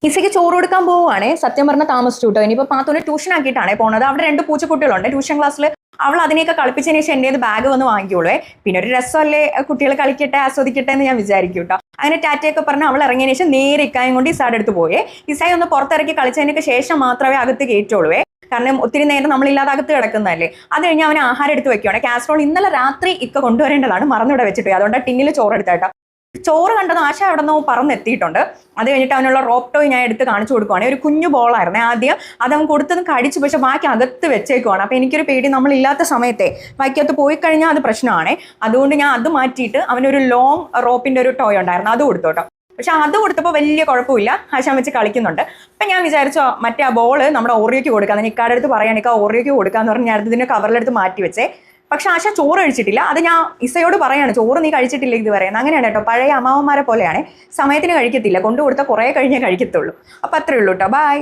ഇസയ്ക്ക് ചോറ് കൊടുക്കാൻ പോവുകയാണേ. സത്യം പറഞ്ഞാൽ താമസിച്ചു കേട്ടോ. ഇനിയിപ്പോൾ പാത്തുവിനെ ട്യൂഷൻ ആക്കിയിട്ടാണ് പോകുന്നത്. അവിടെ 2 പൂച്ചക്കുട്ടികളുണ്ട് ട്യൂഷൻ ക്ലാസ്സിൽ. അവൾ അതിനെയൊക്കെ കളിപ്പിച്ചതിന് ശേഷം എൻ്റെ ബാഗ് വന്ന് വാങ്ങിക്കോളൂ. പിന്നെ ഒരു രസമല്ലേ, കുട്ടികൾ കളിക്കട്ടെ ആസ്വദിക്കട്ടെ എന്ന് ഞാൻ വിചാരിക്കും കേട്ടോ. അങ്ങനെ ടാറ്റയൊക്കെ പറഞ്ഞ് അവൾ ഇറങ്ങിയതിന് ശേഷം നേരെ ഇക്കായും കൊണ്ട് ഇസായുടെ അടുത്ത് പോയേ. ഇസായി ഒന്ന് പുറത്തിറക്കി കളിച്ചതിനൊക്കെ ശേഷം മാത്രമേ അകത്ത് കയറ്റുള്ളൂ. കാരണം ഒത്തിരി നേരം നമ്മളില്ലാതെ അകത്ത് കിടക്കുന്നതല്ലേ. അത് കഴിഞ്ഞ് അവന് ആഹാരം എടുത്ത് വെക്കുകയാണ്. കാസറോൾ ഇന്നലെ രാത്രി ഇക്ക കൊണ്ടുവരേണ്ടതാണ്, മറന്നിവിടെ വെച്ചിട്ട്. അതുകൊണ്ട് ടിന്നിൽ ചോറ് എടുത്താട്ടോ. ചോറ് കണ്ടത് ആശ അവിടെ നിന്ന് പറന്നെത്തിയിട്ടുണ്ട്. അത് കഴിഞ്ഞിട്ട് അവനുള്ള റോപ്പ് ടോയ് ഞാൻ എടുത്ത് കാണിച്ചു കൊടുക്കുവാണ്. ഒരു കുഞ്ഞു ബോളായിരുന്നേ ആദ്യം. അത് അവൻ കൊടുത്തതും കടിച്ചു, പക്ഷെ ബാക്കി അകത്ത് വെച്ചേക്കുവാണ്. അപ്പോൾ എനിക്കൊരു പേടി, നമ്മളില്ലാത്ത സമയത്തെ ബാക്കിയകത്ത് പോയി കഴിഞ്ഞാൽ അത് പ്രശ്നമാണേ. അതുകൊണ്ട് ഞാൻ അത് മാറ്റിയിട്ട് അവനൊരു ലോങ് റോപ്പിൻ്റെ ഒരു ടോയ് ഉണ്ടായിരുന്നു, അത് കൊടുത്തോട്ടോ. പക്ഷെ അത് കൊടുത്തപ്പോൾ വലിയ കുഴപ്പമില്ല, ആശാൻ വെച്ച് കളിക്കുന്നുണ്ട്. അപ്പം ഞാൻ വിചാരിച്ചോ മറ്റേ ആ ബോൾ നമ്മുടെ ഓറിയോയ്ക്ക് കൊടുക്കാം. നിക്കാടെ അടുത്ത് പറയാനിക്കാ ഓറിയോയ്ക്ക് കൊടുക്കാമെന്ന് പറഞ്ഞ് ഞാൻ ഇതിൻ്റെ കവറിലെടുത്ത് മാറ്റി വെച്ചേ. പക്ഷെ ആശ ചോറ് കഴിച്ചിട്ടില്ല. അത് ഞാൻ ഇസയോട് പറയാണ്, ചോറ് നീ കഴിച്ചിട്ടില്ല ഇത് പറയുന്നത്. അങ്ങനെയാണ് കേട്ടോ, പഴയ അമ്മാവന്മാരെ പോലെയാണ്. സമയത്തിന് കഴിക്കത്തില്ല, കൊണ്ടു കൊടുത്താൽ കുറേ കഴിഞ്ഞേ കഴിക്കത്തുള്ളൂ. അപ്പം അത്രയേ ഉള്ളൂ കേട്ടോ. ബൈ.